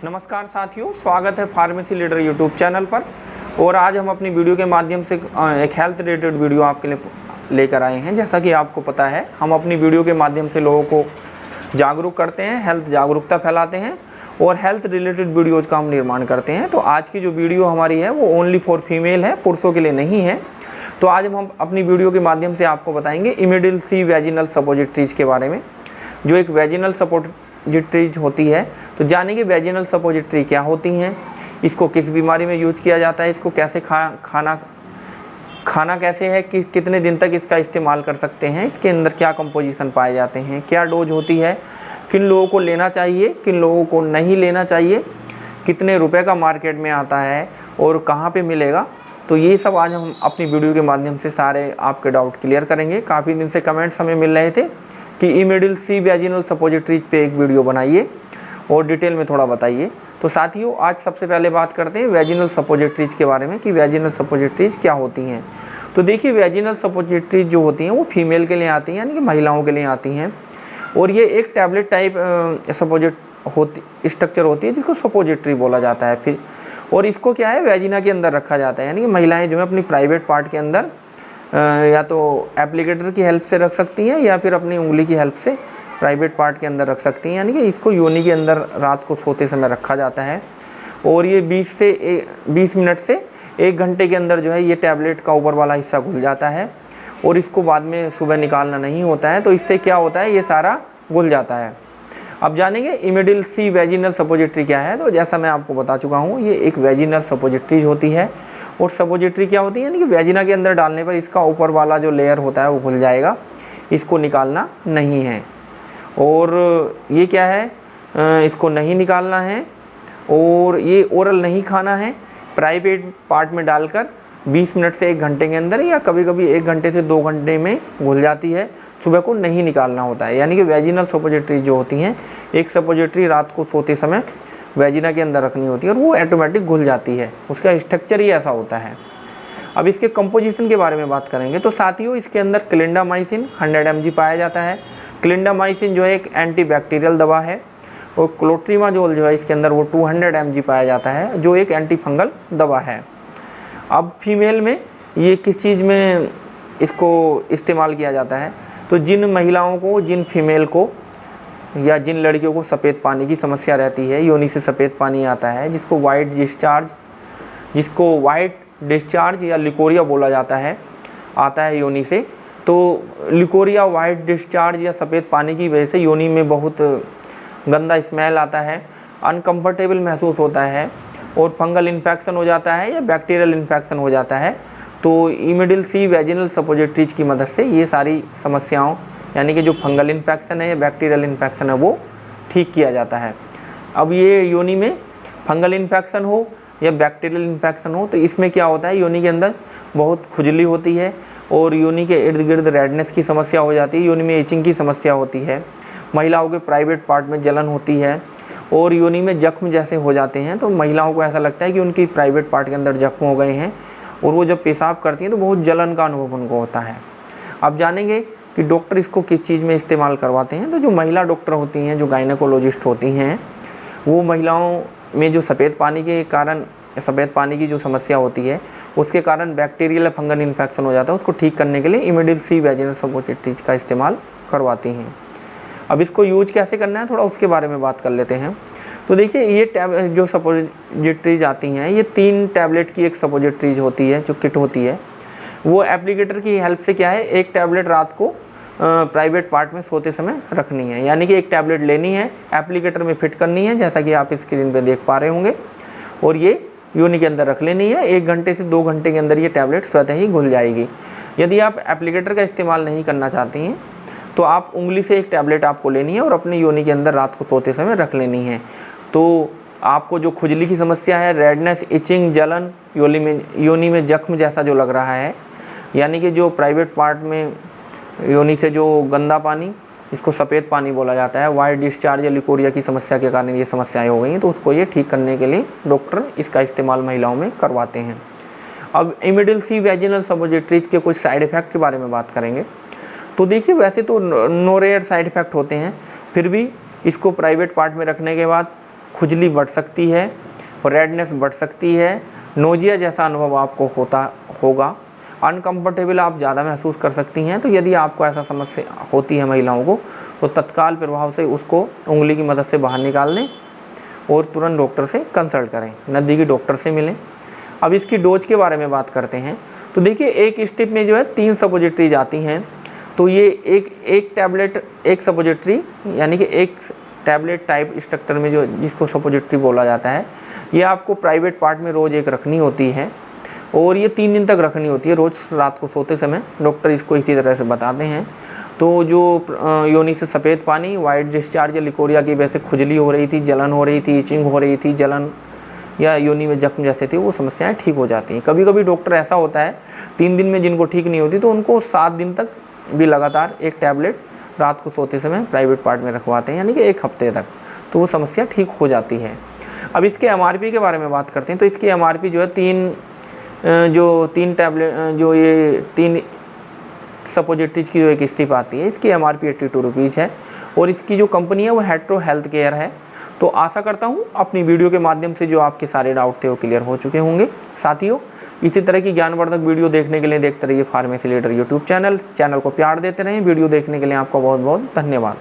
नमस्कार साथियों, स्वागत है फार्मेसी लीडर यूट्यूब चैनल पर। और आज हम अपनी वीडियो के माध्यम से एक हेल्थ रिलेटेड वीडियो आपके लिए लेकर आए हैं। जैसा कि आपको पता है, हम अपनी वीडियो के माध्यम से लोगों को जागरूक करते हैं, हेल्थ जागरूकता फैलाते हैं और हेल्थ रिलेटेड वीडियोज़ का हम निर्माण करते हैं। तो आज की जो वीडियो हमारी है वो ओनली फॉर फीमेल है, पुरुषों के लिए नहीं है। तो आज हम अपनी वीडियो के माध्यम से आपको बताएंगे इमिडिल सी वैजिनल सपोजिटरीज के बारे में, जो एक वैजिनल सपोजिटरीज होती है। तो जानेंगे वैजिनल सपोजिटरी क्या होती हैं, इसको किस बीमारी में यूज किया जाता है, इसको कैसे खाना कैसे है, कि कितने दिन तक इसका इस्तेमाल कर सकते हैं, इसके अंदर क्या कंपोजिशन पाए जाते हैं, क्या डोज होती है, किन लोगों को लेना चाहिए, किन लोगों को नहीं लेना चाहिए, कितने रुपए का मार्केट में आता है और कहाँ पे मिलेगा। तो ये सब आज हम अपनी वीडियो के माध्यम से सारे आपके डाउट क्लियर करेंगे। काफ़ी दिन से कमेंट्स हमें मिल रहे थे कि इमिडिल सी वैजिनल सपोजिटरीज पे एक वीडियो बनाइए और डिटेल में थोड़ा बताइए। तो साथियों, आज सबसे पहले बात करते हैं वैजिनल सपोजिटरीज के बारे में कि वैजिनल सपोजिटरीज क्या होती हैं। तो देखिए, वैजिनल सपोजिटरीज जो होती हैं वो फीमेल के लिए आती हैं, यानी कि महिलाओं के लिए आती हैं। और ये एक टैबलेट टाइप स्ट्रक्चर होती है जिसको सपोजिटरी बोला जाता है। फिर और इसको क्या है, वैजिना के अंदर रखा जाता है, यानी कि महिलाएँ जो है अपनी प्राइवेट पार्ट के अंदर या तो एप्लीकेटर की हेल्प से रख सकती हैं या फिर अपनी उंगली की हेल्प से प्राइवेट पार्ट के अंदर रख सकती हैं। यानी कि इसको योनि के अंदर रात को सोते समय रखा जाता है। और ये 20 मिनट से 1 घंटे के अंदर जो है ये टैबलेट का ऊपर वाला हिस्सा घुल जाता है और इसको बाद में सुबह निकालना नहीं होता है। तो इससे क्या होता है, ये सारा घुल जाता है। अब जानेंगे इमिडिल सी वैजिनल सपोजिटरी क्या है। तो जैसा मैं आपको बता चुका हूँ, ये एक वैजिनल सपोजिटरी होती है। और सपोजिटरी क्या होती है, यानी कि वैजिना के अंदर डालने पर इसका ऊपर वाला जो लेयर होता है वो खुल जाएगा, इसको निकालना नहीं है। और ये क्या है, इसको नहीं निकालना है और ये ओरल नहीं खाना है। प्राइवेट पार्ट में डालकर 20 मिनट से 1 घंटे के अंदर या कभी कभी 1 घंटे से 2 घंटे में घुल जाती है, सुबह को नहीं निकालना होता है। यानी कि वैजिनल सपोजिटरी जो होती हैं, एक सपोजिटरी रात को सोते समय वैजिना के अंदर रखनी होती है और वो ऑटोमेटिक घुल जाती है, उसका स्ट्रक्चर ही ऐसा होता है। अब इसके कंपोजिशन के बारे में बात करेंगे। तो साथियों, इसके अंदर क्लिंडामाइसिन 100 mg पाया जाता है। क्लिंडामाइसिन जो है एक एंटीबैक्टीरियल दवा है और क्लोट्रीमाजोल जो है इसके अंदर वो 200 mg पाया जाता है, जो एक एंटी फंगल दवा है। अब फीमेल में ये किस चीज़ में इसको इस्तेमाल किया जाता है, तो जिन महिलाओं को, जिन फीमेल को या जिन लड़कियों को सफ़ेद पानी की समस्या रहती है, योनि से सफ़ेद पानी आता है, जिसको वाइट डिस्चार्ज या लिकोरिया बोला जाता है, आता है योनि से। तो लिकोरिया, वाइट डिस्चार्ज या सफ़ेद पानी की वजह से योनि में बहुत गंदा स्मेल आता है, अनकंफर्टेबल महसूस होता है और फंगल इन्फेक्शन हो जाता है या बैक्टीरियल इन्फेक्शन हो जाता है। तो इमिडिल सी वैजिनल सपोजिटरीज की मदद से ये सारी समस्याओं, यानी कि जो फंगल इन्फेक्शन है या बैक्टीरियल इन्फेक्शन है, वो ठीक किया जाता है। अब ये योनि में फंगल इन्फेक्शन हो या बैक्टीरियल इन्फेक्शन हो, तो इसमें क्या होता है, योनि के अंदर बहुत खुजली होती है और योनि के इर्द गिर्द रेडनेस की समस्या हो जाती है, योनि में इचिंग की समस्या होती है, महिलाओं के प्राइवेट पार्ट में जलन होती है और योनि में जख्म जैसे हो जाते हैं। तो महिलाओं को ऐसा लगता है कि उनकी प्राइवेट पार्ट के अंदर जख्म हो गए हैं और वो जब पेशाब करती हैं तो बहुत जलन का अनुभव उनको होता है। अब जानेंगे कि डॉक्टर इसको किस चीज़ में इस्तेमाल करवाते हैं। तो जो महिला डॉक्टर होती हैं, जो गायनेकोलॉजिस्ट होती हैं, वो महिलाओं में जो सफ़ेद पानी की जो समस्या होती है, उसके कारण बैक्टीरियल या फंगल इन्फेक्शन हो जाता है, उसको ठीक करने के लिए इमिडिल सी वैजिनल सपोजिटरीज का इस्तेमाल करवाती हैं। अब इसको यूज कैसे करना है, थोड़ा उसके बारे में बात कर लेते हैं। तो देखिए, ये जो सपोजिटरीज आती हैं, ये 3 टैबलेट की एक सपोजिटरीज होती है, जो किट होती है। वो एप्लीकेटर की हेल्प से क्या है, एक टैबलेट रात को प्राइवेट पार्ट में सोते समय रखनी है। यानी कि एक टैबलेट लेनी है, एप्लीकेटर में फिट करनी है, जैसा कि आप स्क्रीन पे देख पा रहे होंगे, और ये योनि के अंदर रख लेनी है। 1 घंटे से 2 घंटे के अंदर ये टैबलेट स्वतः ही घुल जाएगी। यदि आप एप्लीकेटर का इस्तेमाल नहीं करना चाहती हैं, तो आप उंगली से एक टैबलेट आपको लेनी है और अपनी योनि के अंदर रात को सोते समय रख लेनी है। तो आपको जो खुजली की समस्या है, रेडनेस, इचिंग, जलन, योनि में जख्म जैसा जो लग रहा है, यानी कि जो प्राइवेट पार्ट में योनि से जो गंदा पानी, इसको सफ़ेद पानी बोला जाता है, वाइट डिस्चार्ज या लिकोरिया की समस्या के कारण ये समस्याएं हो गई हैं, तो उसको ये ठीक करने के लिए डॉक्टर इसका इस्तेमाल महिलाओं में करवाते हैं। अब इमिडिल सी वैजिनल सपोजिटरीज के कुछ साइड इफ़ेक्ट के बारे में बात करेंगे। तो देखिए, वैसे तो नो रेयर साइड इफ़ेक्ट होते हैं, फिर भी इसको प्राइवेट पार्ट में रखने के बाद खुजली बढ़ सकती है, रेडनेस बढ़ सकती है, नोजिया जैसा अनुभव आपको होता होगा, अनकंफर्टेबल आप ज़्यादा महसूस कर सकती हैं। तो यदि आपको ऐसा समस्या होती है महिलाओं को, तो तत्काल प्रभाव से उसको उंगली की मदद से बाहर निकाल दें और तुरंत डॉक्टर से कंसल्ट करें, नज़दीकी डॉक्टर से मिलें। अब इसकी डोज के बारे में बात करते हैं। तो देखिए, एक स्टेप में जो है 3 सपोजिटरीज आती हैं। तो ये एक टैबलेट, एक सपोजिटरी, यानी कि एक टैबलेट टाइप स्ट्रक्चर में जो जिसको सपोजिटरी बोला जाता है, ये आपको प्राइवेट पार्ट में रोज़ एक रखनी होती है और ये 3 दिन तक रखनी होती है। रोज़ रात को सोते समय डॉक्टर इसको इसी तरह से बताते हैं। तो जो योनि से सफ़ेद पानी, वाइट डिस्चार्ज या लिकोरिया की वजह से खुजली हो रही थी, जलन हो रही थी, इचिंग हो रही थी, जलन या योनि में जख्म जैसे थे, वो समस्याएं ठीक हो जाती हैं। कभी कभी डॉक्टर ऐसा होता है 3 दिन में जिनको ठीक नहीं होती, तो उनको 7 दिन तक भी लगातार एक टैबलेट रात को सोते समय प्राइवेट पार्ट में रखवाते हैं, यानी कि 1 हफ्ते तक, तो वो समस्या ठीक हो जाती है। अब इसके MRP के बारे में बात करते हैं। तो इसकी MRP जो है 3 टैबलेट, जो ये 3 सपोजिटरीज की जो एक स्ट्रिप आती है, इसकी MRP 82 रुपीज़ है और इसकी जो कंपनी है वो हेट्रो हेल्थ केयर है। तो आशा करता हूँ अपनी वीडियो के माध्यम से जो आपके सारे डाउट थे वो क्लियर हो चुके होंगे। साथियों, इसी तरह की ज्ञानवर्धक वीडियो देखने के लिए देखते रहिए फार्मेसी लीडर यूट्यूब चैनल को प्यार देते रहें। वीडियो देखने के लिए आपका बहुत बहुत धन्यवाद।